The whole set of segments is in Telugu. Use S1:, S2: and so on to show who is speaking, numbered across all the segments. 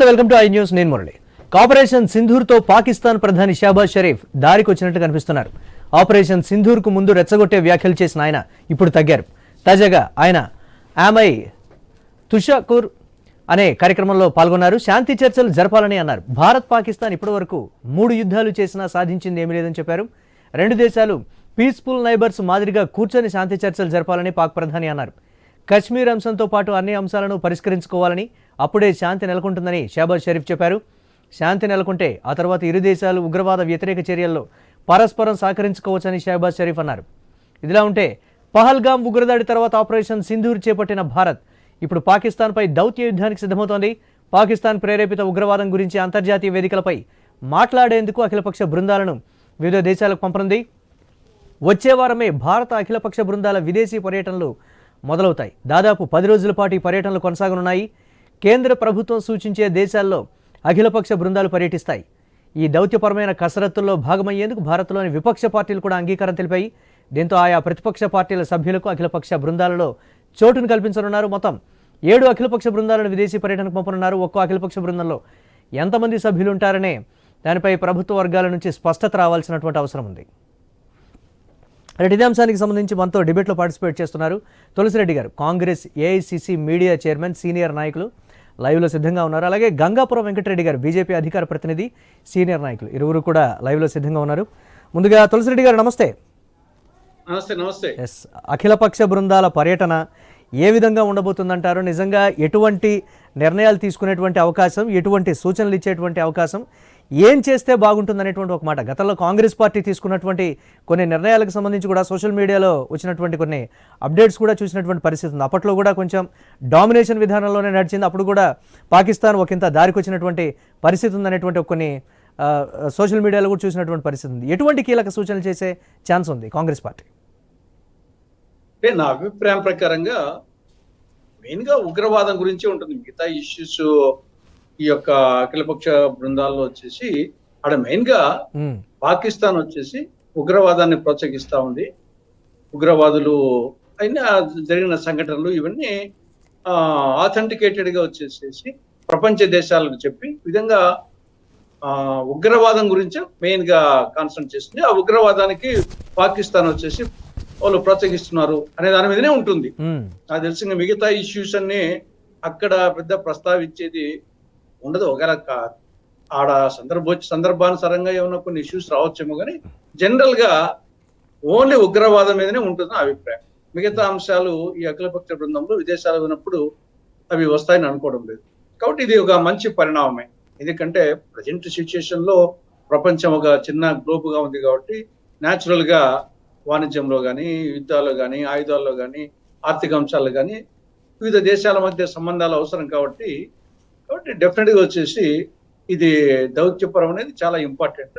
S1: Welcome to I news. నేను మురళి. ఆపరేషన్ సింధూర్ తో పాకిస్తాన్ ప్రధాని షహబాజ్ షరీఫ్ దారికి వచ్చినట్టు కనిపిస్తున్నారు. ఆపరేషన్ సింధూర్ కు ముందు రెచ్చగొట్టే వ్యాఖ్యలు చేసిన ఆయన ఇప్పుడు తగ్గారు. తాజాగా ఆయన ఆమై తుషాకూర్ అనే కార్యక్రమంలో పాల్గొన్నారు. శాంతి చర్చలు జరపాలని అన్నారు. భారత్ పాకిస్తాన్ ఇప్పటివరకు 3 యుద్ధాలు చేసినా సాధించింది ఏమీ లేదని చెప్పారు. రెండు దేశాలు పీస్ఫుల్ నైబర్స్ మాదిరిగా కూర్చొని శాంతి చర్చలు జరపాలని పాక్ ప్రధాని అన్నారు. కశ్మీర్ అంశంతో పాటు అన్ని అంశాలను పరిష్కరించుకోవాలని, అప్పుడే శాంతి నెలకొంటుందని షహబాజ్ షరీఫ్ చెప్పారు. శాంతి నెలకొంటే ఆ తర్వాత ఇరు దేశాలు ఉగ్రవాద వ్యతిరేక చర్యల్లో పరస్పరం సహకరించుకోవచ్చని షహబాజ్ షరీఫ్ అన్నారు. ఇదిలా ఉంటే పహల్గాం ఉగ్రదాడి తర్వాత ఆపరేషన్ సింధూర్ చేపట్టిన భారత్ ఇప్పుడు పాకిస్తాన్పై దౌత్య యుద్ధానికి సిద్ధమవుతోంది. పాకిస్తాన్ ప్రేరేపిత ఉగ్రవాదం గురించి అంతర్జాతీయ వేదికలపై మాట్లాడేందుకు అఖిలపక్ష బృందాలను వివిధ దేశాలకు పంపనుంది. వచ్చే వారమే భారత అఖిలపక్ష బృందాల విదేశీ పర్యటనలు మొదలవుతాయి. దాదాపు 10 రోజుల పాటు ఈ పర్యటనలు కొనసాగనున్నాయి. కేంద్ర ప్రభుత్వం సూచించే దేశాల్లో అఖిలపక్ష బృందాలు పర్యటిస్తాయి. ఈ దౌత్యపరమైన కసరత్తుల్లో భాగమయ్యేందుకు భారత్లోని విపక్ష పార్టీలు కూడా అంగీకారం తెలిపాయి. దీంతో ఆయా ప్రతిపక్ష పార్టీల సభ్యులకు అఖిలపక్ష బృందాలలో చోటును కల్పించనున్నారు. మొత్తం 7 అఖిలపక్ష బృందాలను విదేశీ పర్యటనకు పంపనున్నారు. ఒక్కో అఖిలపక్ష బృందంలో ఎంతమంది సభ్యులు ఉంటారనే దానిపై ప్రభుత్వ వర్గాల నుంచి స్పష్టత రావాల్సినటువంటి అవసరం ఉంది. ఇదే అంశానికి సంబంధించి మనతో డిబేట్లో పార్టిసిపేట్ చేస్తున్నారు తులసిరెడ్డి గారు, Congress AICC media chairman, senior నాయకులు లైవ్లో సిద్ధంగా ఉన్నారు. అలాగే గంగాపురం వెంకటరెడ్డి గారు, బీజేపీ అధికార ప్రతినిధి, సీనియర్ నాయకులు, ఇరువురు కూడా లైవ్లో సిద్ధంగా ఉన్నారు. ముందుగా తులసిరెడ్డి గారు నమస్తే.
S2: నమస్తే.
S1: ఎస్, అఖిలపక్ష బృందాల పర్యటన ఏ విధంగా ఉండబోతుందంటారు? నిజంగా ఎటువంటి నిర్ణయాలు తీసుకునేటువంటి అవకాశం, ఎటువంటి సూచనలు ఇచ్చేటువంటి అవకాశం, ఏం చేస్తే బాగుంటుందనేటువంటి ఒక మాట. గతంలో కాంగ్రెస్ పార్టీ తీసుకున్నటువంటి కొన్ని నిర్ణయాలకు సంబంధించి కూడా సోషల్ మీడియాలో వచ్చినటువంటి కొన్ని అప్డేట్స్ కూడా చూసినటువంటి పరిస్థితి ఉంది. అప్పట్లో కూడా కొంచెం డామినేషన్ విధానంలోనే నడిచింది. అప్పుడు కూడా పాకిస్తాన్ ఒకంత దారికి వచ్చినటువంటి పరిస్థితి ఉందనేటువంటి కొన్ని సోషల్ మీడియాలో కూడా చూసినటువంటి పరిస్థితి ఉంది. ఎటువంటి కీలక సూచనలు చేసే ఛాన్స్ ఉంది కాంగ్రెస్ పార్టీ?
S2: నా అభిప్రాయం ప్రకారంగా మెయిన్గా ఉగ్రవాదం గురించి ఉంటుంది. మిగతా ఇష్యూస్ ఈ యొక్క అఖిలపక్ష బృందాల్లో వచ్చేసి అక్కడ మెయిన్గా పాకిస్తాన్ వచ్చేసి ఉగ్రవాదాన్ని ప్రోత్సహిస్తూ ఉంది. ఉగ్రవాదులు అయినా జరిగిన సంఘటనలు ఇవన్నీ ఆథెంటికేటెడ్గా వచ్చేసేసి ప్రపంచ దేశాలకు చెప్పి విధంగా ఉగ్రవాదం గురించి మెయిన్గా కాన్సన్ట్రేట్ చేస్తుంది. ఆ ఉగ్రవాదానికి పాకిస్తాన్ వచ్చేసి వాళ్ళు ప్రోత్సహిస్తున్నారు అనే దాని మీదనే ఉంటుంది. నాకు తెలిసిన మిగతా ఇష్యూస్ అన్ని అక్కడ పెద్ద ప్రస్తావించేది ఉండదు. ఒకవేళ ఆడ సందర్భానుసారంగా ఏమన్నా కొన్ని ఇష్యూస్ రావచ్చేమో, కానీ జనరల్ గా ఓన్లీ ఉగ్రవాదం మీదనే ఉంటుంది నా అభిప్రాయం. మిగతా అంశాలు ఈ అఖిలపక్ష బృందంలో విదేశాలు ఉన్నప్పుడు అవి వస్తాయని అనుకోవడం లేదు. కాబట్టి ఇది ఒక మంచి పరిణామమే. ఎందుకంటే ప్రజెంట్ సిచ్యుయేషన్ లో ప్రపంచం ఒక చిన్న గ్లోబ్ గా ఉంది కాబట్టి న్యాచురల్ గా వాణిజ్యంలో కానీ, యుద్ధాల్లో కానీ, ఆయుధాల్లో కానీ, ఆర్థిక అంశాల్లో కానీ వివిధ దేశాల మధ్య సంబంధాలు అవసరం కాబట్టి డెఫినెట్ గా వచ్చేసి ఇది దౌత్యపరం అనేది చాలా ఇంపార్టెంట్.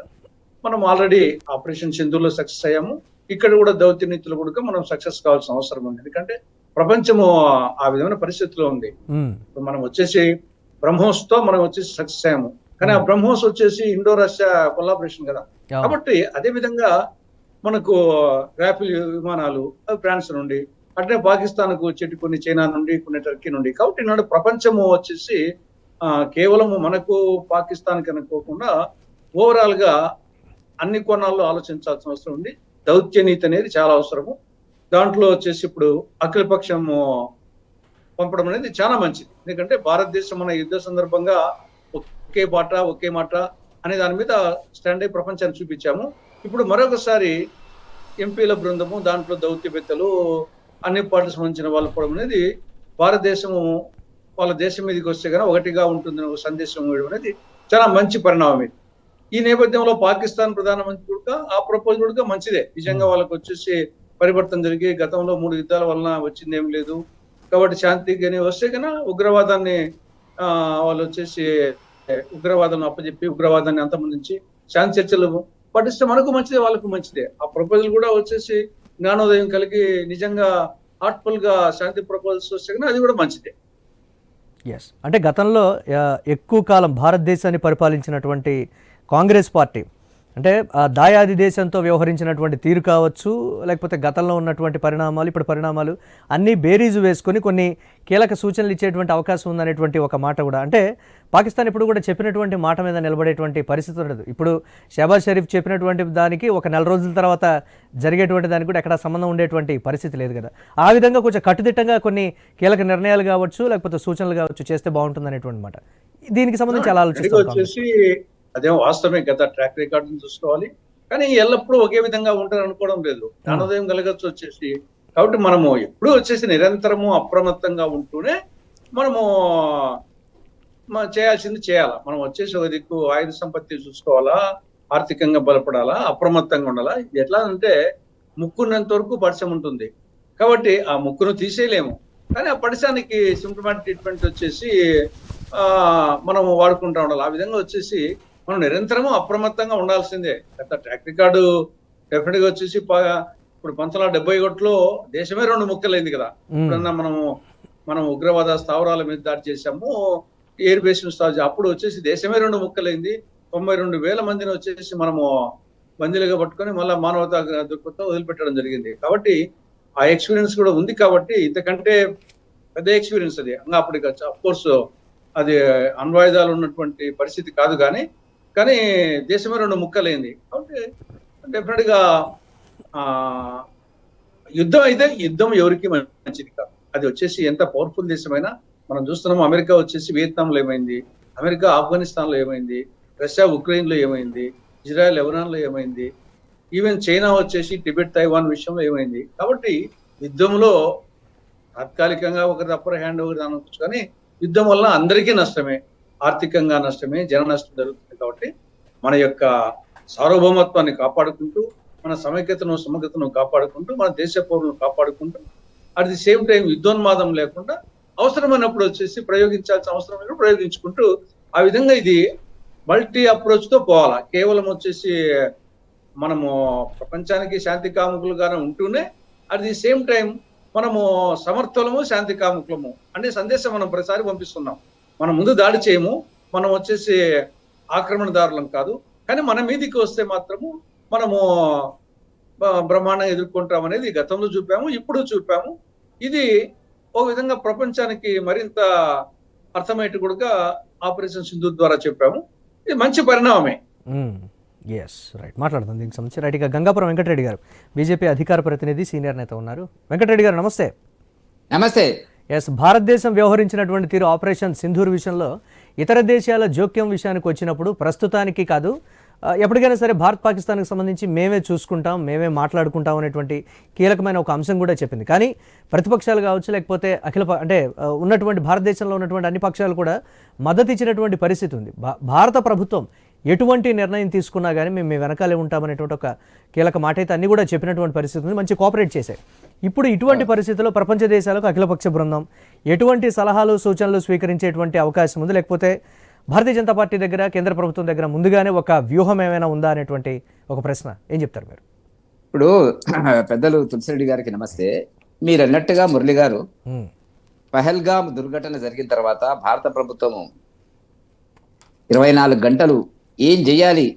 S2: మనం ఆల్రెడీ ఆపరేషన్ సింధూర్లో సక్సెస్ అయ్యాము. ఇక్కడ కూడా దౌత్య నీతులు కూడా మనం సక్సెస్ కావాల్సిన అవసరం ఉంది. ఎందుకంటే ప్రపంచము ఆ విధమైన పరిస్థితిలో ఉంది. మనం వచ్చేసి బ్రహ్మోస్ తో మనం వచ్చేసి సక్సెస్ అయ్యాము, కానీ ఆ బ్రహ్మోస్ వచ్చేసి ఇండో రష్యా కొలాబరేషన్ కదా. కాబట్టి అదే విధంగా మనకు రాఫెల్ విమానాలు ఫ్రాన్స్ నుండి, అట్లే పాకిస్తాన్ కు వచ్చేటి కొన్ని చైనా నుండి, కొన్ని టర్కీ నుండి. కాబట్టి నాడు ప్రపంచము వచ్చేసి కేవలం మనకు పాకిస్తాన్ కి అనుకోకుండా ఓవరాల్ గా అన్ని కోణాల్లో ఆలోచించాల్సిన అవసరం ఉంది. దౌత్య నీతి అనేది చాలా అవసరము. దాంట్లో వచ్చేసి ఇప్పుడు అఖిలపక్షము పంపడం అనేది చాలా మంచిది. ఎందుకంటే భారతదేశం మన యుద్ధ సందర్భంగా ఒకే బాట ఒకే మాట అనే దాని మీద స్టాండ్ అయి ప్రపంచాన్ని చూపించాము. ఇప్పుడు మరొకసారి ఎంపీల బృందము, దాంట్లో దౌత్యవేత్తలు, అన్ని పార్టీలకు సంబంధించిన వాళ్ళు పోవడం అనేది భారతదేశము వాళ్ళ దేశం మీదకి వస్తే కనుక ఒకటిగా ఉంటుందని ఒక సందేశం ఇవ్వడం అనేది చాలా మంచి పరిణామం ఇది. ఈ నేపథ్యంలో పాకిస్తాన్ ప్రధానమంత్రి కూడా ఆ ప్రపోజల్ కూడా మంచిదే. నిజంగా వాళ్ళకి వచ్చేసి పరివర్తన జరిగి గతంలో 3 యుద్ధాల వలన వచ్చింది ఏం లేదు కాబట్టి శాంతిగానే వస్తే కన్నా ఉగ్రవాదాన్ని వాళ్ళు వచ్చేసి ఉగ్రవాదాన్ని అప్పచెప్పి ఉగ్రవాదాన్ని అంతమందించి శాంతి చర్చలు పట్టిస్తే మనకు మంచిదే, వాళ్ళకు మంచిదే. ఆ ప్రపోజల్ కూడా వచ్చేసి జ్ఞానోదయం కలిగి నిజంగా హార్ట్ఫుల్ గా శాంతి ప్రపోజల్స్ వస్తే కన్నా అది కూడా మంచిదే.
S1: ఎస్, అంటే గతంలో ఎక్కువ కాలం భారతదేశాన్ని పరిపాలించినటువంటి కాంగ్రెస్ పార్టీ అంటే ఆ దాయాది దేశంతో వ్యవహరించినటువంటి తీరు కావచ్చు, లేకపోతే గతంలో ఉన్నటువంటి పరిణామాలు, ఇప్పుడు పరిణామాలు అన్నీ బేరీజు వేసుకొని కొన్ని కీలక సూచనలు ఇచ్చేటువంటి అవకాశం ఉందనేటువంటి ఒక మాట కూడా, అంటే పాకిస్తాన్ ఇప్పుడు కూడా చెప్పినటువంటి మాట మీద నిలబడేటువంటి పరిస్థితి ఉండదు. ఇప్పుడు షహబాజ్ షరీఫ్ చెప్పినటువంటి దానికి ఒక నెల రోజుల తర్వాత జరిగేటువంటి దానికి కూడా ఎక్కడ సంబంధం ఉండేటువంటి పరిస్థితి లేదు కదా. ఆ విధంగా కొంచెం కట్టుదిట్టంగా కొన్ని కీలక నిర్ణయాలు కావచ్చు, లేకపోతే సూచనలు కావచ్చు చేస్తే బాగుంటుంది అనేటువంటి మాట. దీనికి సంబంధించి అలా ఆలోచిస్తాం.
S2: అదేమో వాస్తవమే, గత ట్రాక్ రికార్డును చూసుకోవాలి. కానీ ఎల్లప్పుడూ ఒకే విధంగా ఉంటారు అనుకోవడం లేదు, జ్ఞానోదయం కలగచ్చు వచ్చేసి. కాబట్టి మనము ఎప్పుడూ వచ్చేసి నిరంతరము అప్రమత్తంగా ఉంటూనే మనము చేయాల్సింది చేయాలా. మనం వచ్చేసి ఒక దిక్కు ఆయుధ సంపత్తి చూసుకోవాలా, ఆర్థికంగా బలపడాలా, అప్రమత్తంగా ఉండాలా. ఇది ఎట్లా అంటే ముక్కున్నంత వరకు పడిశం ఉంటుంది, కాబట్టి ఆ ముక్కును తీసేయలేము. కానీ ఆ పడిశానికి సింప్టమాటిక్ ట్రీట్మెంట్ వచ్చేసి మనం వాడుకుంటా ఉండాలి. ఆ విధంగా వచ్చేసి మనం నిరంతరము అప్రమత్తంగా ఉండాల్సిందే. గత ట్రాక్ రికార్డు డెఫినెట్ గా వచ్చేసి ఇప్పుడు 1971లో దేశమే 2 ముక్కలైంది కదా. ఇప్పుడన్నా మనం ఉగ్రవాద స్థావరాల మీద దాడి చేశాము, ఎయిర్ బేస్ అప్పుడు వచ్చేసి దేశమే 2 ముక్కలైంది. 92,000 మందిని వచ్చేసి మనము బందీలుగా పట్టుకొని మళ్ళీ మానవతా దృక్పథంతో వదిలిపెట్టడం జరిగింది. కాబట్టి ఆ ఎక్స్పీరియన్స్ కూడా ఉంది. కాబట్టి ఇంతకంటే పెద్ద ఎక్స్పీరియన్స్ అది. ఇంకా అప్పటికి అఫ్ కోర్స్ అది అణ్వాయుధాలు ఉన్నటువంటి పరిస్థితి కాదు, కానీ దేశమే 2 ముక్కలైంది. కాబట్టి డెఫినెట్ గా యుద్ధం ఎవరికి మంచిది కాదు. అది వచ్చేసి ఎంత పవర్ఫుల్ దేశమైనా మనం చూస్తున్నాము. అమెరికా వచ్చేసి వియత్నాంలో ఏమైంది, అమెరికా ఆఫ్ఘనిస్తాన్ లో ఏమైంది, రష్యా ఉక్రెయిన్ లో ఏమైంది, ఇజ్రాయెల్ లెబనాన్ లో ఏమైంది, ఈవెన్ చైనా వచ్చేసి టిబెట్ తైవాన్ విషయంలో ఏమైంది. కాబట్టి యుద్ధంలో తాత్కాలికంగా ఒకరి అప్పర్ హ్యాండ్ ఒకరి అనొచ్చు, కానీ యుద్ధం వల్ల అందరికీ నష్టమే, ఆర్థికంగా నష్టమే, జన నష్టం జరుగుతుంది. కాబట్టి మన యొక్క సార్వభౌమత్వాన్ని కాపాడుకుంటూ, మన సమగ్రతను కాపాడుకుంటూ, మన దేశ పౌరులను కాపాడుకుంటూ, అట్ ది సేమ్ టైం యుద్ధోన్మాదం లేకుండా అవసరమైనప్పుడు వచ్చేసి ప్రయోగించాల్సిన అవసరం ప్రయోగించుకుంటూ, ఆ విధంగా ఇది మల్టీ అప్రోచ్ తో పోవాలా. కేవలం వచ్చేసి మనము ప్రపంచానికి శాంతి కాముకులుగానే ఉంటూనే అట్ ది సేమ్ టైం మనము సమర్థులము, శాంతి కాముకులము అనే సందేశం మనం ప్రతిసారి పంపిస్తున్నాం. మనం ముందు దాడి చేయము, మనం వచ్చేసి ఆక్రమణదారులం కాదు, కానీ మన మీదికి వస్తే మాత్రము మనము బ్రహ్మాండంగా ఎదుర్కొంటాం అనేది గతంలో చూపాము, ఇప్పుడు చూపాము. ఇది ఓ విధంగా ప్రపంచానికి మరింత అర్థమయ్యేట్టు కూడా ఆపరేషన్ సింధూర్ ద్వారా చెప్పాము. ఇది మంచి పరిణామమే.
S1: ఎస్, రైట్, మాట్లాడదాం దీనికి సంబంధించి. రైట్, ఇక గంగాపురం వెంకటరెడ్డి గారు, బీజేపీ అధికార ప్రతినిధి, సీనియర్ నేత ఉన్నారు. వెంకటరెడ్డి గారు నమస్తే.
S3: నమస్తే.
S1: ఎస్, భారతదేశం వ్యవహరించినటువంటి తీరు ఆపరేషన్ సింధూర్ విషయంలో ఇతర దేశాల జోక్యం విషయానికి వచ్చినప్పుడు ప్రస్తుతానికి కాదు, ఎప్పటికైనా సరే భారత్ పాకిస్తాన్కి సంబంధించి మేమే చూసుకుంటాం, మేమే మాట్లాడుకుంటాం అనేటువంటి కీలకమైన ఒక అంశం కూడా చెప్పింది. కానీ ప్రతిపక్షాలు కావచ్చు, లేకపోతే అంటే ఉన్నటువంటి భారతదేశంలో ఉన్నటువంటి అన్ని పక్షాలు కూడా మద్దతు ఇచ్చినటువంటి పరిస్థితి ఉంది. భారత ప్రభుత్వం ఎటువంటి నిర్ణయం తీసుకున్నా కానీ మేము వెనకాలే ఉంటామనేటువంటి ఒక కీలక మాట అయితే అన్ని కూడా చెప్పినటువంటి పరిస్థితి ఉంది. మంచి కోఆపరేట్ చేశాయి. ఇప్పుడు ఇటువంటి పరిస్థితుల్లో ప్రపంచ దేశాలకు అఖిలపక్ష బృందం ఎటువంటి సలహాలు సూచనలు స్వీకరించేటువంటి అవకాశం ఉంది, లేకపోతే భారతీయ జనతా పార్టీ దగ్గర, కేంద్ర ప్రభుత్వం దగ్గర ముందుగానే ఒక వ్యూహం ఏమైనా ఉందా అనేటువంటి ఒక ప్రశ్న ఏం చెప్తారు మీరు?
S3: ఇప్పుడు పెద్దలు తులసిరెడ్డి గారికి నమస్తే. మీరు అన్నట్టుగా మురళి గారు, పహల్గామ్ దుర్ఘటన జరిగిన తర్వాత భారత ప్రభుత్వము 24 గంటలు ఏం చేయాలి,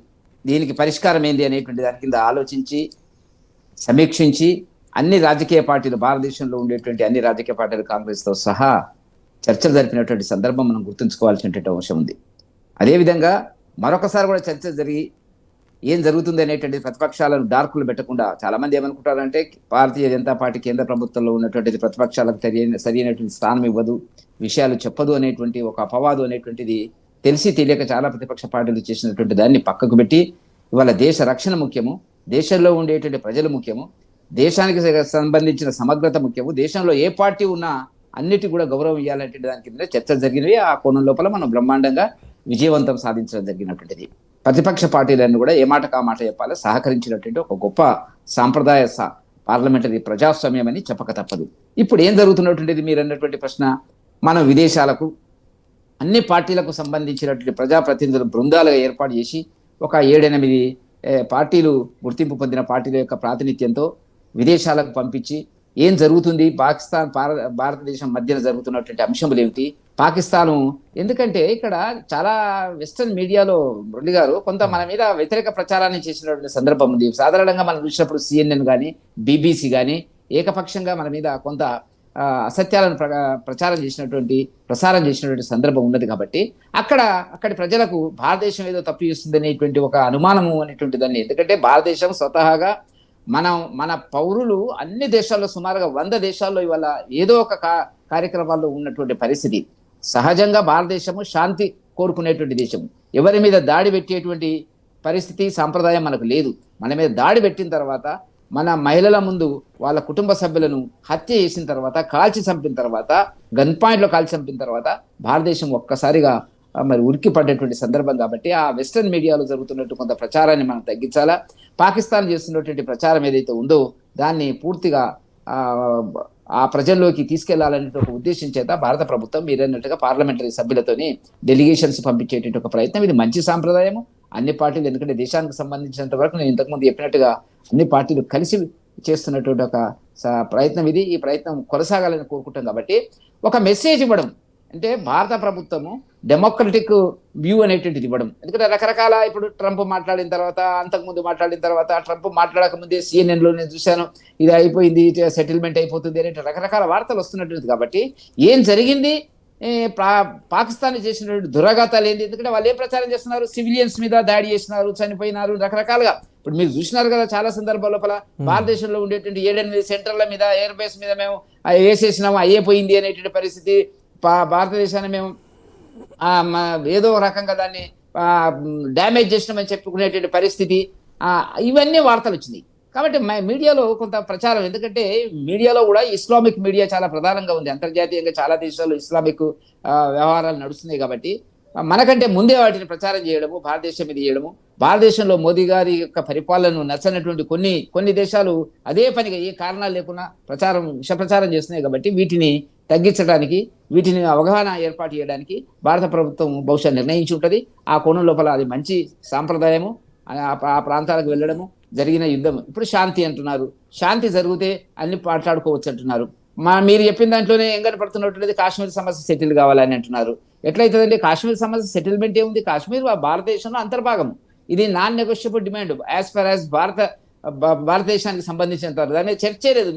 S3: దీనికి పరిష్కారం ఏంది అనేటువంటి దాని కింద ఆలోచించి సమీక్షించి అన్ని రాజకీయ పార్టీలు, భారతదేశంలో ఉండేటువంటి అన్ని రాజకీయ పార్టీలు కాంగ్రెస్తో సహా చర్చలు జరిపినటువంటి సందర్భం మనం గుర్తుంచుకోవాల్సినటువంటి అవసరం ఉంది. అదేవిధంగా మరొకసారి కూడా చర్చ జరిగి ఏం జరుగుతుంది అనేటువంటి ప్రతిపక్షాలను డార్కులు పెట్టకుండా, చాలా మంది ఏమనుకుంటారంటే భారతీయ జనతా పార్టీ కేంద్ర ప్రభుత్వంలో ఉన్నటువంటిది ప్రతిపక్షాలకు సరైనటువంటి స్థానం ఇవ్వదు, విషయాలు చెప్పదు అనేటువంటి ఒక అపవాదు అనేటువంటిది తెలిసి తెలియక చాలా ప్రతిపక్ష పార్టీలు చేసినటువంటి దాన్ని పక్కకు పెట్టి, ఇవాళ దేశ రక్షణ ముఖ్యము, దేశంలో ఉండేటువంటి ప్రజలు ముఖ్యము, దేశానికి సంబంధించిన సమగ్రత ముఖ్యము, దేశంలో ఏ పార్టీ ఉన్నా అన్నిటి కూడా గౌరవం ఇవ్వాలంటే దాని కింద చర్చలు జరిగినవి. ఆ కోణం లోపల మనం బ్రహ్మాండంగా విజయవంతం సాధించడం జరిగినటువంటిది. ప్రతిపక్ష పార్టీలను కూడా ఏ మాట కా మాట చెప్పాలో సహకరించినటువంటి ఒక గొప్ప సాంప్రదాయ పార్లమెంటరీ ప్రజాస్వామ్యం అని చెప్పక తప్పదు. ఇప్పుడు ఏం జరుగుతున్నటువంటిది మీరు అన్నటువంటి ప్రశ్న, మనం విదేశాలకు అన్ని పార్టీలకు సంబంధించినటువంటి ప్రజాప్రతినిధుల బృందాలుగా ఏర్పాటు చేసి ఒక 7-8 పార్టీలు, గుర్తింపు పొందిన పార్టీల యొక్క ప్రాతినిధ్యంతో విదేశాలకు పంపించి ఏం జరుగుతుంది, పాకిస్తాన్ భారతదేశం మధ్యన జరుగుతున్నటువంటి అంశములు ఏమిటి, పాకిస్తాను ఎందుకంటే ఇక్కడ చాలా వెస్టర్న్ మీడియాలో మురళి గారు కొంత మన మీద వ్యతిరేక ప్రచారాన్ని చేసినటువంటి సందర్భం ఉంది. సాధారణంగా మనం చూసినప్పుడు CNN కానీ BBC కానీ ఏకపక్షంగా మన మీద కొంత అసత్యాలను ప్రసారం చేసినటువంటి సందర్భం ఉన్నది. కాబట్టి అక్కడి ప్రజలకు భారతదేశం ఏదో తప్పు చేస్తుంది అనేటువంటి ఒక అనుమానము అనేటువంటి దాన్ని, ఎందుకంటే భారతదేశం స్వతహాగా మన పౌరులు అన్ని దేశాల్లో సుమారుగా 100 దేశాల్లో ఇవాళ ఏదో ఒక కార్యక్రమాల్లో ఉన్నటువంటి పరిస్థితి. సహజంగా భారతదేశము శాంతి కోరుకునేటువంటి దేశం. ఎవరి మీద దాడి పెట్టేటువంటి పరిస్థితి సాంప్రదాయం మనకు లేదు. మన మీద దాడి పెట్టిన తర్వాత మన మహిళల ముందు వాళ్ళ కుటుంబ సభ్యులను హత్య చేసిన తర్వాత, కాల్చి చంపిన తర్వాత, గన్ పాయింట్లో కాల్చి చంపిన తర్వాత భారతదేశం ఒక్కసారిగా మరి ఉరికి పడ్డటువంటి సందర్భం. కాబట్టి ఆ వెస్టర్న్ మీడియాలో జరుగుతున్నట్టు కొంత ప్రచారాన్ని మనం తగ్గించాలా. పాకిస్తాన్ చేస్తున్నటువంటి ప్రచారం ఏదైతే ఉందో దాన్ని పూర్తిగా ఆ ప్రజల్లోకి తీసుకెళ్లాలనే ఒక ఉద్దేశం చేత భారత ప్రభుత్వం మీరన్నట్టుగా పార్లమెంటరీ సభ్యులతోని డెలిగేషన్స్ పంపించేటువంటి ఒక ప్రయత్నం. ఇది మంచి సాంప్రదాయము. అన్ని పార్టీలు, ఎందుకంటే దేశానికి సంబంధించినంత వరకు నేను ఇంతకుముందు చెప్పినట్టుగా అన్ని పార్టీలు కలిసి చేస్తున్నటువంటి ఒక ప్రయత్నం ఇది. ఈ ప్రయత్నం కొనసాగాలని కోరుకుంటాం. కాబట్టి ఒక మెసేజ్ ఇవ్వడం అంటే భారత ప్రభుత్వము డెమోక్రటిక్ వ్యూ అనేటువంటిది ఇవ్వడం. ఎందుకంటే రకరకాల ఇప్పుడు ట్రంప్ మాట్లాడిన తర్వాత, అంతకుముందు మాట్లాడిన తర్వాత, ట్రంప్ మాట్లాడక ముందే CNN-లో నేను చూశాను ఇది అయిపోయింది, సెటిల్మెంట్ అయిపోతుంది అనే రకరకాల వార్తలు వస్తున్నట్టుంది. కాబట్టి ఏం జరిగింది, పాకిస్తాన్ చేసినటువంటి దురాఘాతాలు ఏంటి, ఎందుకంటే వాళ్ళు ఏం ప్రచారం చేస్తున్నారు, సివిలియన్స్ మీద దాడి చేసినారు, చనిపోయినారు, రకరకాలుగా. ఇప్పుడు మీరు చూసినారు కదా చాలా సందర్భాల లోపల భారతదేశంలో ఉండేటువంటి 7-8 సెంటర్ల మీద, ఎయిర్ బేస్ మీద మేము వేసేసినాము, అయ్యేపోయింది అనేటువంటి పరిస్థితి. భారతదేశాన్ని మేము ఏదో రకంగా దాన్ని డ్యామేజ్ చేసినామని చెప్పుకునేటువంటి పరిస్థితి, ఇవన్నీ వార్తలు వచ్చినాయి. కాబట్టి మీడియాలో కొంత ప్రచారం, ఎందుకంటే మీడియాలో కూడా ఇస్లామిక్ మీడియా చాలా ప్రధానంగా ఉంది. అంతర్జాతీయంగా చాలా దేశాల్లో ఇస్లామిక్ వ్యవహారాలు నడుస్తున్నాయి. కాబట్టి మనకంటే ముందే వాటిని ప్రచారం చేయడము, భారతదేశం మీద చేయడము, భారతదేశంలో మోదీ గారి యొక్క పరిపాలనను నచ్చనటువంటి కొన్ని దేశాలు అదే పనిగా ఏ కారణాలు లేకుండా విష ప్రచారం చేస్తున్నాయి. కాబట్టి వీటిని తగ్గించడానికి, వీటిని అవగాహన ఏర్పాటు చేయడానికి భారత ప్రభుత్వం బహుశా నిర్ణయించి ఉంటుంది. ఆ కోణం లోపల అది మంచి సాంప్రదాయము. ఆ ప్రాంతాలకు వెళ్ళడము, జరిగిన యుద్ధం, ఇప్పుడు శాంతి అంటున్నారు, శాంతి జరిగితే అన్ని మాట్లాడుకోవచ్చు అంటున్నారు. మీరు చెప్పిన దాంట్లోనే ఏం కనపడుతున్నటువంటిది కాశ్మీర్ సమస్య సెటిల్ కావాలని అంటున్నారు. ఎట్లయితుందండి కాశ్మీర్ సమస్య సెటిల్మెంట్ ఏముంది, కాశ్మీర్ భారతదేశంలో అంతర్భాగం. ఇది non negotiable demand as for as భారతదేశానికి సంబంధించినంత వరకు దాని చర్చే లేదు.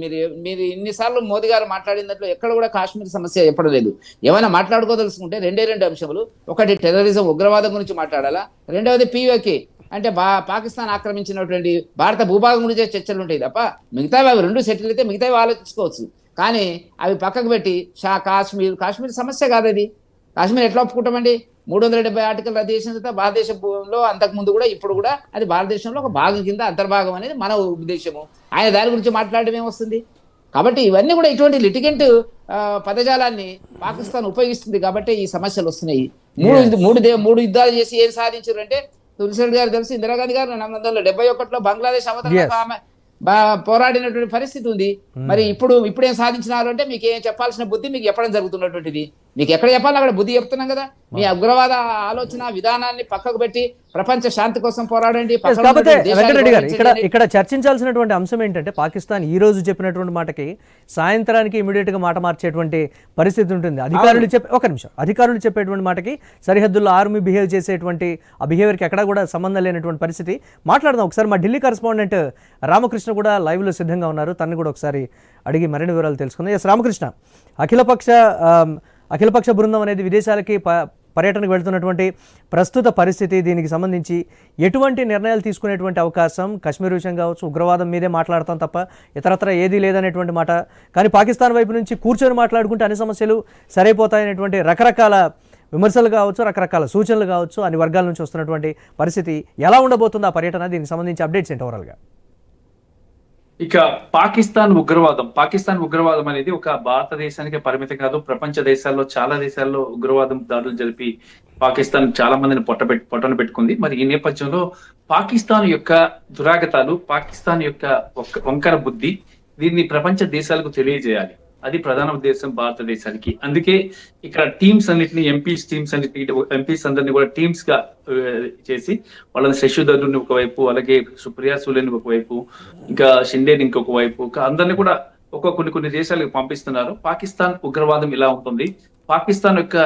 S3: మీరు ఇన్నిసార్లు మోదీ గారు మాట్లాడిన దాంట్లో ఎక్కడ కూడా కాశ్మీర్ సమస్య ఎప్పడం లేదు. ఏమైనా మాట్లాడుకోదలుచుకుంటే రెండు అంశాలు, ఒకటి టెర్రరిజం, ఉగ్రవాదం గురించి మాట్లాడాలా, రెండవది POK అంటే పాకిస్తాన్ ఆక్రమించినటువంటి భారత భూభాగం గురించే చర్చలు ఉంటాయి తప్ప మిగతావి అవి రెండు సెటిల్ అయితే మిగతావి ఆలోచించుకోవచ్చు. కానీ అవి పక్కకు పెట్టి కాశ్మీర్ సమస్య కాదు అది. కాశ్మీర్ ఎట్లా ఒప్పుకుంటామండి? 370 ఆర్టికల్ రద్దు చేసిన తర్వాత భారతదేశంలో అంతకుముందు కూడా ఇప్పుడు కూడా అది భారతదేశంలో ఒక భాగం కింద అంతర్భాగం అనేది మన ఉద్దేశము. ఆయన దాని గురించి మాట్లాడడం ఏమొస్తుంది? కాబట్టి ఇవన్నీ కూడా ఇటువంటి లిటిగెంట్ పదజాలాన్ని పాకిస్తాన్ ఉపయోగిస్తుంది. కాబట్టి ఈ సమస్యలు వస్తున్నాయి. మూడు యుద్ధాలు చేసి ఏం సాధించారు అంటే, తులసిరెడ్డి గారు తెలుసు, ఇందిరాగాంధీ గారు 1971లో బంగ్లాదేశ్ అవతరణకు ఆమె పోరాడినటువంటి పరిస్థితి ఉంది. మరి ఇప్పుడేం సాధించినారు అంటే మీకు ఏం చెప్పాల్సిన బుద్ధి మీకు చెప్పడం జరుగుతున్నటువంటిది. మీకు ఎక్కడ చెప్పాలి అక్కడ బుద్ధి చెప్తున్నాం కదా. మీ ఉగ్రవాద ఆలోచన విధానాన్ని పక్కకు పెట్టి ప్రపంచ శాంతి కోసం పోరాడండి.
S1: కాకపోతే వెంకటరెడ్డి గారు ఇక్కడ చర్చించాల్సినటువంటి అంశం ఏంటంటే, పాకిస్తాన్ ఈ రోజు చెప్పినటువంటి మాటకి సాయంత్రానికి ఇమీడియట్ గా మాట మార్చేటువంటి పరిస్థితి ఉంటుంది. అధికారులు చెప్పేటువంటి మాటకి సరిహద్దుల్లో ఆర్మీ బిహేవ్ చేసేటువంటి ఆ బిహేవియర్కి ఎక్కడా కూడా సంబంధం లేనటువంటి పరిస్థితి. మాట్లాడదాం ఒకసారి. మా ఢిల్లీ కరెస్పాండెంట్ రామకృష్ణ కూడా లైవ్ లో సిద్ధంగా ఉన్నారు. తనని కూడా ఒకసారి అడిగి మరిన్ని వివరాలు తెలుసుకుందాం. ఎస్ రామకృష్ణ, అఖిలపక్ష బృందం అనేది విదేశాలకి పర్యటనకు వెళ్తున్నటువంటి ప్రస్తుత పరిస్థితి, దీనికి సంబంధించి ఎటువంటి నిర్ణయాలు తీసుకునేటువంటి అవకాశం? కాశ్మీర్ విషయం కావచ్చు, ఉగ్రవాదం మీదే మాట్లాడతాం తప్ప ఇతరత్ర ఏదీ లేదనేటువంటి మాట. కానీ పాకిస్తాన్ వైపు నుంచి కూర్చొని మాట్లాడుకుంటే అన్ని సమస్యలు సరైపోతాయనేటువంటి రకరకాల విమర్శలు కావచ్చు, రకరకాల సూచనలు కావచ్చు, అన్ని వర్గాల నుంచి వస్తున్నటువంటి పరిస్థితి ఎలా ఉండబోతుంది ఆ పర్యటన? దీనికి సంబంధించి అప్డేట్స్ ఏంటి ఓవరాల్గా?
S4: ఇక పాకిస్తాన్ ఉగ్రవాదం అనేది ఒక భారతదేశానికి పరిమితం కాదు. ప్రపంచ దేశాల్లో చాలా దేశాల్లో ఉగ్రవాదం దాడులు జరిపి పాకిస్తాన్ చాలా మందిని పొట్టన పెట్టుకుంది. మరి ఈ నేపథ్యంలో పాకిస్తాన్ యొక్క దురాగతాలు, పాకిస్తాన్ యొక్క వంకర బుద్ధి, దీన్ని ప్రపంచ దేశాలకు తెలియజేయాలి. అది ప్రధాన ఉద్దేశం భారతదేశానికి. అందుకే ఇక్కడ ఎంపీస్ అందరినీ కూడా టీమ్స్ గా చేసి వాళ్ళని శశిధరుని ఒకవైపు, అలాగే సుప్రియా సులేని ఒకవైపు, ఇంకా షిండేని ఇంకొక వైపు, అందరినీ కూడా కొన్ని దేశాలకు పంపిస్తున్నారు. పాకిస్తాన్ ఉగ్రవాదం ఇలా ఉంటుంది, పాకిస్తాన్ యొక్క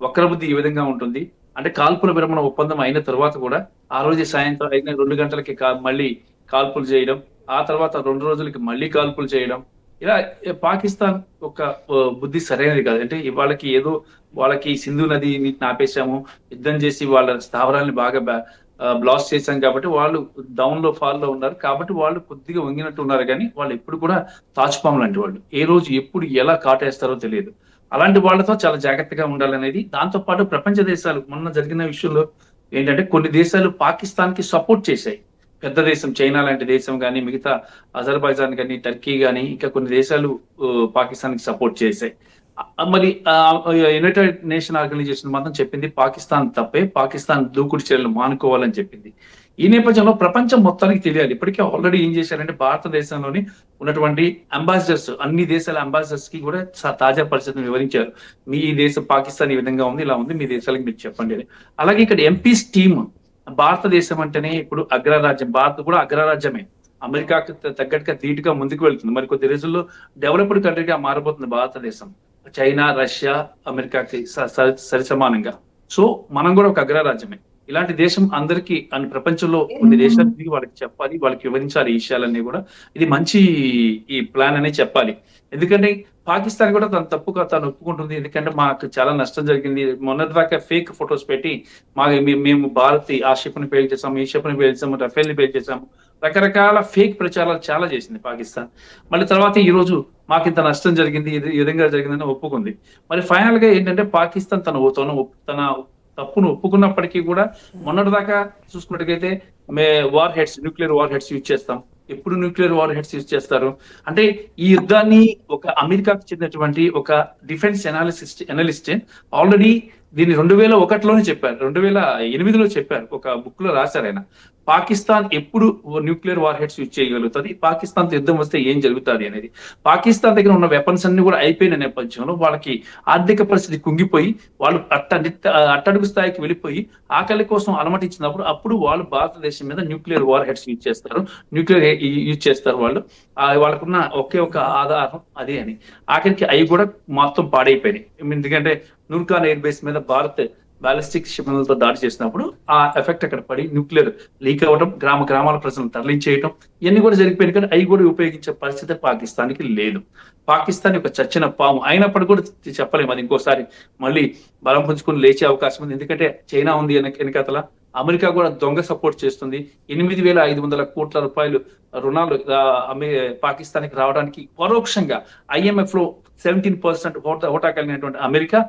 S4: వక్రబుద్ధి ఈ విధంగా ఉంటుంది. అంటే కాల్పుల విరమణ ఒప్పందం అయిన తర్వాత కూడా ఆ రోజు సాయంత్రం 2 గంటలకి మళ్ళీ కాల్పులు చేయడం, ఆ తర్వాత 2 రోజులకి మళ్ళీ కాల్పులు చేయడం, ఇలా పాకిస్తాన్ ఒక బుద్ధి సరైనది కాదు. అంటే వాళ్ళకి ఏదో వాళ్ళకి సింధు నది నీటిని ఆపేశాము, యుద్ధం చేసి వాళ్ళ స్థావరాలను బాగా బ్లాస్ట్ చేశాం కాబట్టి వాళ్ళు డౌన్ లో ఫాల్ లో ఉన్నారు, కాబట్టి వాళ్ళు కొద్దిగా వంగినట్టు ఉన్నారు. కానీ వాళ్ళు ఎప్పుడు కూడా తాచుపాము లాంటి వాళ్ళు, ఏ రోజు ఎప్పుడు ఎలా కాటేస్తారో తెలియదు. అలాంటి వాళ్ళతో చాలా జాగ్రత్తగా ఉండాలనేది. దాంతో పాటు ప్రపంచ దేశాలు మొన్న జరిగిన విషయంలో ఏంటంటే కొన్ని దేశాలు పాకిస్తాన్ కి సపోర్ట్ చేశాయి. పెద్ద దేశం చైనా లాంటి దేశం కానీ, మిగతా అజర్బైజాన్ కానీ, టర్కీ కానీ, ఇంకా కొన్ని దేశాలు పాకిస్తాన్ కి సపోర్ట్ చేశాయి. మరి యునైటెడ్ నేషన్ ఆర్గనైజేషన్ మాత్రం చెప్పింది పాకిస్తాన్ తప్పే, పాకిస్తాన్ దూకుడు చర్యలు మానుకోవాలని చెప్పింది. ఈ నేపథ్యంలో ప్రపంచం మొత్తానికి తెలియాలి. ఇప్పటికే ఆల్రెడీ ఏం చేశారంటే భారతదేశంలోని ఉన్నటువంటి అంబాసిడర్స్, అన్ని దేశాల అంబాసిడర్స్ కి కూడా తాజా పరిస్థితిని వివరించారు. మీ దేశం పాకిస్తాన్ ఈ విధంగా ఉంది, ఇలా ఉంది, మీ దేశాలకు మీరు చెప్పండి అని. అలాగే ఇక్కడ ఎంపీస్ టీమ్, భారతదేశం అంటేనే ఇప్పుడు అగ్రరాజ్యం, భారత్ కూడా అగ్రరాజ్యమే, అమెరికాకు తగ్గట్టుగా ధీటుగా ముందుకు వెళ్తుంది. మరి కొద్ది రోజుల్లో డెవలప్డ్ కంట్రీగా మారబోతుంది భారతదేశం, చైనా, రష్యా, అమెరికాకి సరిసమానంగా. సో మనం కూడా ఒక అగ్రరాజ్యమే. ఇలాంటి దేశం అందరికీ అన్ని ప్రపంచంలో కొన్ని దేశాలకి వాళ్ళకి చెప్పాలి, వాళ్ళకి వివరించాలి ఈ విషయాలన్నీ కూడా. ఇది మంచి ఈ ప్లాన్ అనే చెప్పాలి. ఎందుకంటే పాకిస్తాన్ కూడా తన తప్పుగా తాను ఒప్పుకుంటుంది. ఎందుకంటే మాకు చాలా నష్టం జరిగింది, మొన్నటిదాకా ఫేక్ ఫొటోస్ పెట్టి మేము భారత్ ఆ షిప్ ని పేల్ చేసాము, ఈ షిప్ ని పేల్ చేసాము, రఫేల్ ని పేల్ చేసాము, రకరకాల ఫేక్ ప్రచారాలు చాలా చేసింది పాకిస్తాన్. మళ్ళీ తర్వాత ఈ రోజు మాకు ఇంత నష్టం జరిగింది, ఈ విధంగా జరిగిందని ఒప్పుకుంది. మరి ఫైనల్ గా ఏంటంటే పాకిస్తాన్ తన తప్పును ఒప్పుకున్నప్పటికీ కూడా మొన్నటిదాకా చూసుకున్నట్టుగైతే న్యూక్లియర్ వార్ హెడ్స్ యూజ్ చేస్తాం. ఎప్పుడు న్యూక్లియర్ వార్ హెడ్స్ యూజ్ చేస్తారు అంటే ఈ యుద్ధాన్ని ఒక అమెరికాకు చెందినటువంటి ఒక డిఫెన్స్ అనలిస్ట్ ఆల్రెడీ దీన్ని 2001లోనే చెప్పారు, 2008లో చెప్పారు, ఒక బుక్ లో రాశారు ఆయన. పాకిస్తాన్ ఎప్పుడు న్యూక్లియర్ వార్ హెడ్స్ యూజ్ చేయగలుగుతుంది, పాకిస్తాన్ యుద్ధం వస్తే ఏం జరుగుతుంది అనేది. పాకిస్తాన్ దగ్గర ఉన్న వెపన్స్ అన్ని కూడా అయిపోయిన నేపథ్యంలో వాళ్ళకి ఆర్థిక పరిస్థితి కుంగిపోయి వాళ్ళు అట్టడుగు స్థాయికి వెళ్ళిపోయి ఆకలి కోసం అలమటించినప్పుడు అప్పుడు వాళ్ళు భారతదేశం మీద న్యూక్లియర్ వార్ హెడ్స్ యూజ్ చేస్తారు. వాళ్ళు వాళ్ళకున్న ఒకే ఒక ఆధారం అదే అని. ఆఖరికి అవి కూడా మొత్తం పాడైపోయినాయి. ఎందుకంటే నూర్ఖాన్ ఎయిర్ బేస్ మీద భారత్ బాలిస్టిక్ క్షిపణులతో దాడి చేసినప్పుడు ఆ ఎఫెక్ట్ అక్కడ పడి న్యూక్లియర్ లీక్ అవ్వడం, గ్రామాల ప్రజలను తరలించేయటం, ఇవన్నీ కూడా జరిగిపోయింది. కానీ అవి కూడా ఉపయోగించే పరిస్థితి పాకిస్తాన్కి లేదు. పాకిస్తాన్ ఒక చచ్చిన పాము అయినప్పటికీ కూడా చెప్పలేము, అది ఇంకోసారి మళ్ళీ బలం పుంజుకుని లేచే అవకాశం ఉంది. ఎందుకంటే చైనా ఉంది వెనకతల, అమెరికా కూడా దొంగ సపోర్ట్ చేస్తుంది. 8,500 కోట్ల రూపాయలు రుణాలు పాకిస్తాన్కి రావడానికి పరోక్షంగా IMF లో 17% హోటా కలిగినటువంటి అమెరికా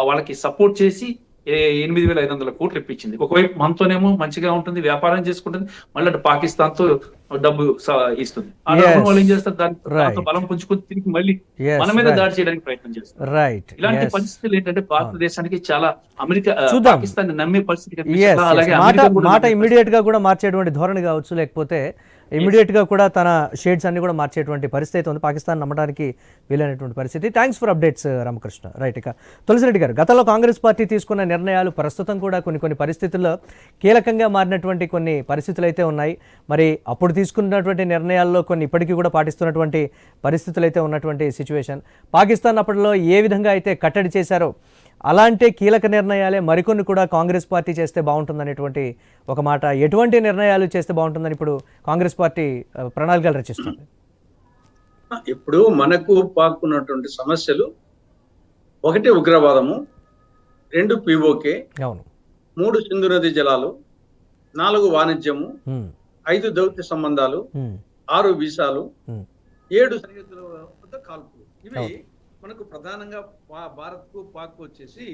S4: వాళ్ళకి సపోర్ట్ చేసి 8,500 కోట్లు ఇప్పించింది. ఒకవైపు మనతోనేమో మంచిగా ఉంటుంది, వ్యాపారం చేసుకుంటుంది, మళ్ళీ పాకిస్తాన్ తో డబ్బు ఇస్తుంది. ఆ డబ్బు వాళ్ళు ఏం చేస్తారు, దాంతో బలం పుంజుకుని తిరిగి మళ్ళీ మన మీద దాడి చేయడానికి ప్రయత్నం చేస్తారు. ఇలాంటి పరిస్థితులు ఏంటంటే భారతదేశానికి చాలా పాకిస్తాన్ నమ్మే పరిస్థితి. అలాగే
S1: మాట ఇమ్మీడియట్ గా కూడా మార్చేటువంటి ధోరణి కావచ్చు, లేకపోతే ఇమ్మీడియట్ గా కూడా తన షేడ్స్ అన్ని కూడా మార్చేటువంటి పరిస్థితి ఉంది, పాకిస్తాన్ నమ్మడానికి వీలైనటువంటి పరిస్థితి. Thanks for updates Ramakrishna. Right, ఇక తులసిరెడ్డి గారు, గతంలో కాంగ్రెస్ పార్టీ తీసుకున్న నిర్ణయాలు ప్రస్తుతం కూడా కొన్ని పరిస్థితుల్లో కీలకంగా మారినటువంటి కొన్ని పరిస్థితులు అయితే ఉన్నాయి. మరి అప్పుడు తీసుకున్నటువంటి నిర్ణయాల్లో కొన్ని ఇప్పటికీ కూడా పాటిస్తున్నటువంటి పరిస్థితులు అయితే ఉన్నటువంటి సిచ్యువేషన్, పాకిస్తాన్ అప్పట్లో ఏ విధంగా అయితే కట్టడి చేశారో అలాంటి కీలక నిర్ణయాలే మరికొన్ని కూడా కాంగ్రెస్ పార్టీ చేస్తే బాగుంటుందనేటువంటి ఒక మాట. ఎటువంటి నిర్ణయాలు చేస్తే బాగుంటుందని ఇప్పుడు కాంగ్రెస్ పార్టీ ప్రణాళికలు రచిస్తుంది?
S2: ఇప్పుడు మనకు పాకున్నటువంటి సమస్యలు, 1 ఉగ్రవాదము, 2 POK, 3 సింధు నది జలాలు, 4 వాణిజ్యము, 5 దౌత్య సంబంధాలు, 6 వీసాలు, 7 సరిహద్దుల వద్ద కాల్పులు. ఇవి మనకు ప్రధానంగా భారత్ కు పాక్ వచ్చేసి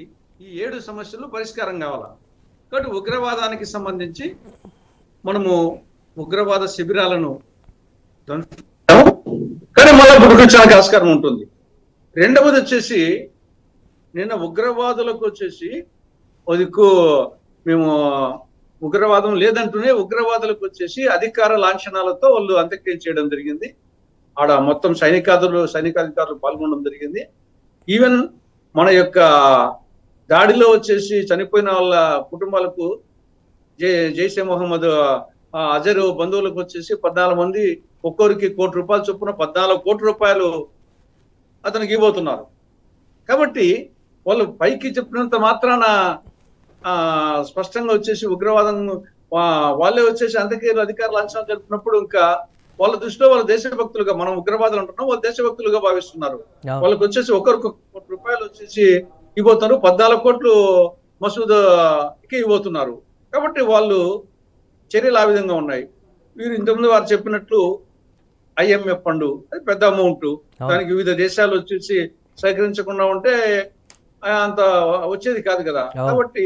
S2: ఈ 7 సమస్యలు పరిష్కారం కావాలా. కాబట్టి ఉగ్రవాదానికి సంబంధించి మనము ఉగ్రవాద శిబిరాలను కానీ మళ్ళీ పుట్టుకొచ్చడానికి ఆస్కారం ఉంటుంది. రెండవది వచ్చేసి నిన్న ఉగ్రవాదులకు వచ్చేసి మేము ఉగ్రవాదం లేదంటూనే ఉగ్రవాదులకు వచ్చేసి అధికార లాంఛనాలతో వాళ్ళు అంత్యక్రియ చేయడం జరిగింది. ఆడ మొత్తం సైనికాధికారులు పాల్గొనడం జరిగింది. ఈవెన్ మన యొక్క దాడిలో వచ్చేసి చనిపోయిన వాళ్ళ కుటుంబాలకు జైషే మొహమ్మద్ అజరు బంధువులకు వచ్చేసి 14 మంది ఒక్కొరికి ₹1,00,00,000 చొప్పున 14 కోట్ల రూపాయలు అతనికి ఇవ్వబోతున్నారు. కాబట్టి వాళ్ళు పైకి చెప్పినంత మాత్రాన స్పష్టంగా వచ్చేసి ఉగ్రవాదం వాళ్ళే వచ్చేసి అంతకీయులు అధికారులు అంచనా జరుపుతున్నప్పుడు ఇంకా వాళ్ళ దృష్టిలో వాళ్ళ దేశభక్తులుగా, మనం ఉగ్రవాదులు అంటున్నాం, వాళ్ళు దేశభక్తులుగా భావిస్తున్నారు. వాళ్ళకి వచ్చేసి ఒకరికి ₹1,00,00,000 వచ్చేసి ఇవ్వబోతున్నారు, 14 కోట్లు మసూద్కి ఇవ్వబోతున్నారు. కాబట్టి వాళ్ళు చర్యలు ఆ విధంగా ఉన్నాయి. వీరు ఇంతకుముందు వారు చెప్పినట్లు IMF ఫండ్ అది పెద్ద అమౌంట్, దానికి వివిధ దేశాలు వచ్చేసి సహకరించకుండా ఉంటే అంత వచ్చేది కాదు కదా. కాబట్టి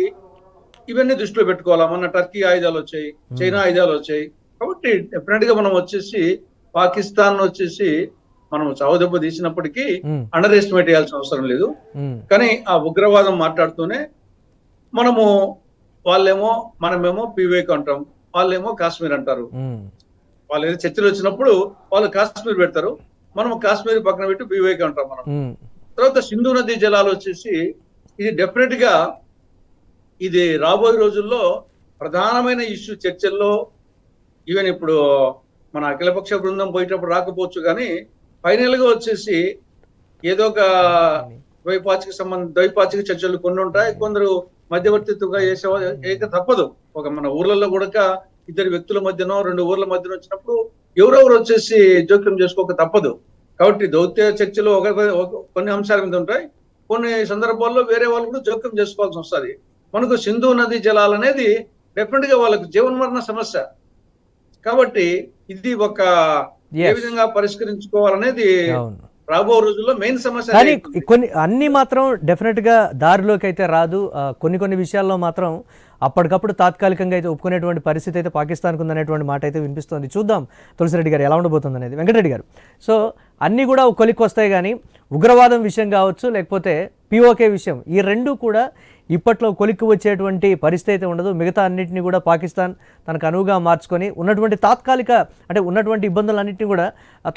S2: ఇవన్నీ దృష్టిలో పెట్టుకోవాలా. మొన్న టర్కీ ఆయుధాలు వచ్చాయి, చైనా ఆయుధాలు వచ్చాయి. కాబట్టి డెఫినెట్ గా మనం వచ్చేసి పాకిస్తాన్ వచ్చేసి మనం చావుదెబ్బ తీసినప్పటికీ అండర్ ఎస్టిమేట్ చేయాల్సిన అవసరం లేదు. కానీ ఆ ఉగ్రవాదం మాట్లాడుతూనే మనము వాళ్ళేమో మనమేమో పీవేక్ అంటాం, వాళ్ళేమో కాశ్మీర్ అంటారు. వాళ్ళు ఏదో చర్చలు వచ్చినప్పుడు వాళ్ళు కాశ్మీర్ పెడతారు, మనం కాశ్మీర్ పక్కన పెట్టి పీవేక్ అంటాం మనం. తర్వాత సింధు నదీ జలాలు వచ్చేసి ఇది డెఫినెట్ గా ఇది రాబోయే రోజుల్లో ప్రధానమైన ఇష్యూ చర్చల్లో. ఈవెన్ ఇప్పుడు మన అఖిలపక్ష బృందం పోయేటప్పుడు రాకపోవచ్చు, కానీ ఫైనల్ గా వచ్చేసి ఏదో ఒక ద్వైపాక్షిక చర్చలు కొన్ని ఉంటాయి, కొందరు మధ్యవర్తిత్వంగా చేసే తప్పదు. ఒక మన ఊర్లలో కూడా ఇద్దరు వ్యక్తుల మధ్యనో 2 ఊర్ల మధ్యన వచ్చినప్పుడు ఎవరెవరు వచ్చేసి జోక్యం చేసుకోక తప్పదు. కాబట్టి దౌత్య చర్చలు కొన్ని అంశాల మీద ఉంటాయి, కొన్ని సందర్భాల్లో వేరే వాళ్ళు కూడా జోక్యం చేసుకోవాల్సి వస్తుంది. మనకు సింధు నదీ జలాలు అనేది డెఫినెట్ గా వాళ్ళకు జీవన్మరణ సమస్య. కాబట్టి ఇది ఒక ఏ విధంగా పరిష్కరించుకోవాలనేది రాబో రోజుల్లో మెయిన్ సమస్య.
S1: కానీ కొన్ని అన్ని మాత్రం డెఫినెట్ గా దారిలోకి అయితే రాదు. కొన్ని విషయాల్లో మాత్రం అప్పటికప్పుడు తాత్కాలికంగా అయితే ఒప్పుకునేటువంటి పరిస్థితి అయితే పాకిస్తాన్కు ఉందనేటువంటి మాట అయితే వినిపిస్తుంది. చూద్దాం తులసిరెడ్డి గారు ఎలా ఉండబోతుంది అనేది. వెంకటరెడ్డి గారు, సో అన్నీ కూడా ఒక కొలిక్కి వస్తాయి, కానీ ఉగ్రవాదం విషయం కావచ్చు, లేకపోతే POK విషయం, ఈ రెండు కూడా ఇప్పట్లో కొలిక్కి వచ్చేటువంటి పరిస్థితి అయితే ఉండదు. మిగతా అన్నింటినీ కూడా పాకిస్తాన్ తనకు అనువుగా మార్చుకొని ఉన్నటువంటి తాత్కాలిక అంటే ఉన్నటువంటి ఇబ్బందులన్నింటినీ కూడా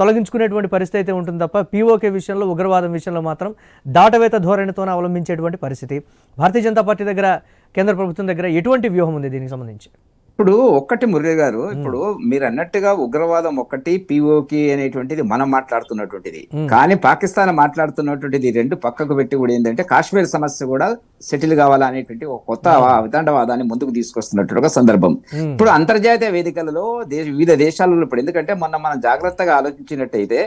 S1: తొలగించుకునేటువంటి పరిస్థితి అయితే ఉంటుంది తప్ప POK విషయంలో, ఉగ్రవాదం విషయంలో మాత్రం దాటవేత ధోరణితోనే అవలంబించేటువంటి పరిస్థితి. భారతీయ జనతా పార్టీ దగ్గర, కేంద్ర ప్రభుత్వం దగ్గర ఎటువంటి వ్యూహం ఉంది దీనికి సంబంధించి?
S3: ఇప్పుడు ఒక్కటి మురళి గారు, ఇప్పుడు మీరు అన్నట్టుగా ఉగ్రవాదం ఒకటి, POK అనేటువంటిది మనం మాట్లాడుతున్నటువంటిది, కానీ పాకిస్తాన్ మాట్లాడుతున్నటువంటిది రెండు పక్కకు పెట్టి కూడా ఏంటంటే కాశ్మీర్ సమస్య కూడా సెటిల్ కావాలా అనేటువంటి ఒక కొత్త వితండవాదాన్ని ముందుకు తీసుకొస్తున్నటువంటి ఒక సందర్భం. ఇప్పుడు అంతర్జాతీయ వేదికలలో వివిధ దేశాలలో ఇప్పుడు ఎందుకంటే మనం జాగ్రత్తగా ఆలోచించినట్టయితే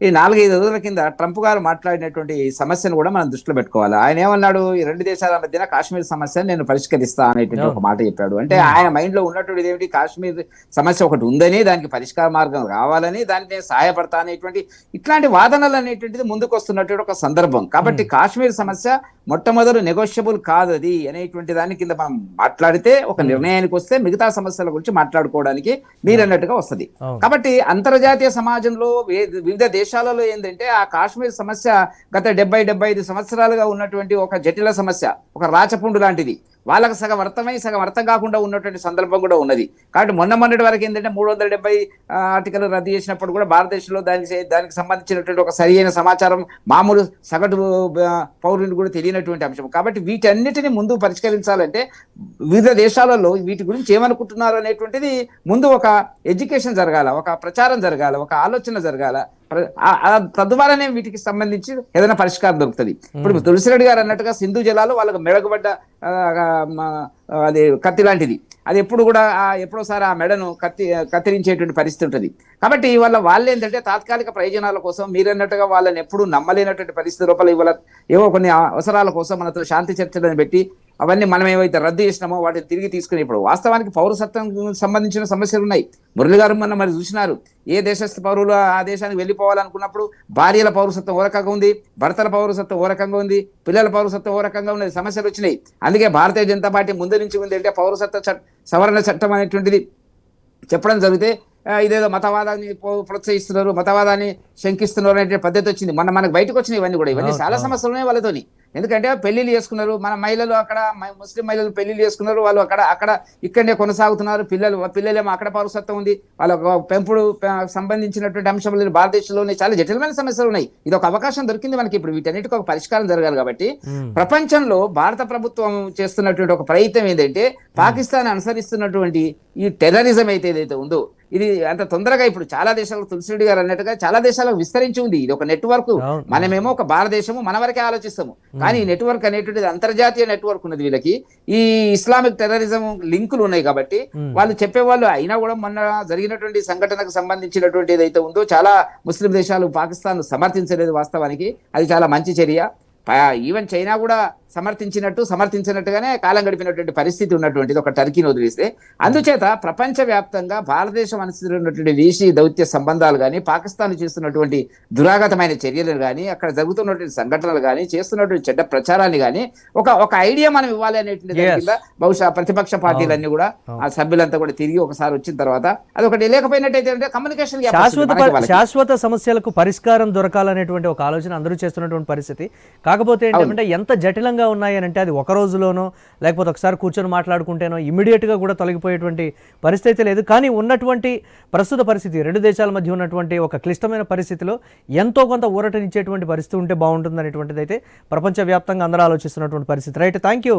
S3: ఈ 4-5 రోజుల కింద ట్రంప్ గారు మాట్లాడినటువంటి సమస్యను కూడా మనం దృష్టిలో పెట్టుకోవాలి. ఆయన ఏమన్నాడు, ఈ 2 దేశాల మధ్యన కాశ్మీర్ సమస్యను నేను పరిష్కరిస్తా అనేటువంటి ఒక మాట చెప్పాడు. అంటే ఆయన మైండ్ లో ఉన్నటువంటి ఏమిటి, కాశ్మీర్ సమస్య ఒకటి ఉందని, దానికి పరిష్కార మార్గం రావాలని, దానికి నేను సహాయపడతా అనేటువంటి ఇట్లాంటి వాదనలు అనేటువంటిది ముందుకు వస్తున్నటువంటి ఒక సందర్భం. కాబట్టి కాశ్మీర్ సమస్య మొట్టమొదటి నెగోషియబుల్ కాదు అది అనేటువంటి దాని కింద మనం మాట్లాడితే ఒక నిర్ణయానికి వస్తే మిగతా సమస్యల గురించి మాట్లాడుకోవడానికి మీరన్నట్టుగా వస్తుంది. కాబట్టి అంతర్జాతీయ సమాజంలో వివిధ దేశాలలో ఏంటంటే ఆ కాశ్మీర్ సమస్య గత 70-75 సంవత్సరాలుగా ఉన్నటువంటి ఒక జటిల సమస్య, ఒక రాచపుండు లాంటిది. వాళ్ళకి సగం అర్థమై సగం అర్థం కాకుండా ఉన్నటువంటి సందర్భం కూడా ఉన్నది. కాబట్టి మొన్నటి వరకు ఏంటంటే 370 ఆర్టికల్ రద్దు చేసినప్పుడు కూడా భారతదేశంలో దానికి సంబంధించినటువంటి ఒక సరైన సమాచారం మామూలు సగటు పౌరుని కూడా తెలియనటువంటి అంశం. కాబట్టి వీటన్నిటిని ముందు పరిష్కరించాలంటే వివిధ దేశాలలో వీటి గురించి ఏమనుకుంటున్నారు అనేటువంటిది ముందు ఒక ఎడ్యుకేషన్ జరగాల, ఒక ప్రచారం జరగాల, ఒక ఆలోచన జరగాల. తద్వారానే వీటికి సంబంధించి ఏదైనా పరిష్కారం దొరుకుతుంది. ఇప్పుడు తులసిరెడ్డి గారు అన్నట్టుగా సింధు జలాలు వాళ్ళకు మెడగబడ్డ అది కత్తి లాంటిది. అది ఎప్పుడు కూడా ఎప్పుడోసారి ఆ మెడను కత్తిరించేటువంటి పరిస్థితి ఉంటుంది. కాబట్టి వాళ్ళు ఏంటంటే తాత్కాలిక ప్రయోజనాల కోసం మీరన్నట్టుగా వాళ్ళని ఎప్పుడు నమ్మలేనటువంటి పరిస్థితి లోపల ఇవాళ ఏవో కొన్ని అవసరాల కోసం మనతో శాంతి చర్చలను పెట్టి అవన్నీ మనం ఏవైతే రద్దు చేసినామో వాటిని తిరిగి తీసుకుని ఇప్పుడు వాస్తవానికి పౌరసత్వం సంబంధించిన సమస్యలు ఉన్నాయి. మురళి గారు మొన్న మరి చూసినారు, ఏ దేశస్థ పౌరులు ఆ దేశానికి వెళ్ళిపోవాలనుకున్నప్పుడు భార్యల పౌరసత్వం ఓ రకంగా ఉంది, భర్తల పౌరసత్వం ఓ రకంగా ఉంది, పిల్లల పౌరసత్వం ఓ రకంగా ఉన్నది, సమస్యలు వచ్చినాయి. అందుకే భారతీయ జనతా పార్టీ ముందు నుంచి ఉంది అంటే పౌరసత్వ సవరణ చట్టం అనేటువంటిది చెప్పడం జరిగితే ఇదేదో మతవాదాన్ని ప్రోత్సహిస్తున్నారు, మతవాదాన్ని శంకిస్తున్నారు అనే పద్ధతి వచ్చింది. మనకు బయటకు వచ్చిన ఇవన్నీ కూడా, ఇవన్నీ చాలా సమస్యలు ఉన్నాయి వాళ్ళతోని. ఎందుకంటే పెళ్లిళ్ళు చేసుకున్నారు, మన మహిళలు అక్కడ ముస్లిం మహిళలు పెళ్లిళ్ళు చేసుకున్నారు, వాళ్ళు అక్కడ ఇక్కడనే కొనసాగుతున్నారు. పిల్లలేమో అక్కడ పౌరసత్వం ఉంది, వాళ్ళ పెంపుడు సంబంధించినటువంటి అంశాలు భారతదేశంలోనే చాలా జటిలమైన సమస్యలు ఉన్నాయి. ఇది ఒక అవకాశం దొరికింది మనకి, ఇప్పుడు వీటన్నిటికీ ఒక పరిష్కారం జరగాలి. కాబట్టి ప్రపంచంలో భారత ప్రభుత్వం చేస్తున్నటువంటి ఒక ప్రయత్నం ఏంటంటే పాకిస్తాన్ అనుసరిస్తున్నటువంటి ఈ టెర్రరిజం ఏదైతే ఉందో ఇది అంత తొందరగా ఇప్పుడు చాలా దేశాలకు, తులసిరెడ్డి గారు అన్నట్టుగా చాలా దేశాలకు విస్తరించి ఉంది. ఇది ఒక నెట్వర్క్. మనమేమో ఒక భారతదేశము మన వరకే ఆలోచిస్తాము, కానీ ఈ నెట్వర్క్ అనేటువంటిది అంతర్జాతీయ నెట్వర్క్ ఉన్నది. వీళ్ళకి ఈ ఇస్లామిక్ టెర్రరిజం లింకులు ఉన్నాయి కాబట్టి వాళ్ళు చెప్పేవాళ్ళు. అయినా కూడా మొన్న జరిగినటువంటి సంఘటనకు సంబంధించినటువంటి ఏదైతే ఉందో చాలా ముస్లిం దేశాలు పాకిస్తాన్ సమర్థించలేదు. వాస్తవానికి అది చాలా మంచి చర్య. ఈవెన్ చైనా కూడా సమర్థించినట్టుగానే కాలం గడిపినటువంటి పరిస్థితి ఉన్నటువంటిది ఒక టర్కీని వదిలిస్తే. అందుచేత ప్రపంచవ్యాప్తంగా భారతదేశం అనుసరిస్తున్నటువంటి విదేశీ దౌత్య సంబంధాలు కానీ, పాకిస్తాన్ చేస్తున్నటువంటి దురాగతమైన చర్యలు కానీ, అక్కడ జరుగుతున్నటువంటి సంఘటనలు కానీ, చేస్తున్నటువంటి చెడ్డ ప్రచారాన్ని కానీ ఒక ఐడియా మనం ఇవ్వాలి అనేటువంటి దాని కింద బహుశా ప్రతిపక్ష పార్టీలన్నీ కూడా ఆ సభ్యులంతా కూడా తిరిగి ఒకసారి వచ్చిన తర్వాత అదొకటి లేకపోయినట్టయితే కమ్యూనికేషన్
S1: శాశ్వత సమస్యలకు పరిష్కారం దొరకాలనేటువంటి ఒక ఆలోచన అందరూ చేస్తున్నటువంటి పరిస్థితి. కాకపోతే ఏంటంటే ఎంత జటిలంగా ఉన్నాయి అని అంటే అది ఒక రోజులోనో లేకపోతే ఒకసారి కూర్చొని మాట్లాడుకుంటేనో ఇమ్మీడియట్గా కూడా తొలగిపోయేటువంటి పరిస్థితి లేదు. కానీ ఉన్నటువంటి ప్రస్తుత పరిస్థితి, రెండు దేశాల మధ్య ఉన్నటువంటి ఒక క్లిష్టమైన పరిస్థితిలో ఎంతో కొంత ఊరటనిచ్చేటువంటి పరిస్థితి ఉంటే బాగుంటుంది అనేటువంటిది అయితే ప్రపంచవ్యాప్తంగా అందరూ ఆలోచిస్తున్నటువంటి పరిస్థితి. Right, thank you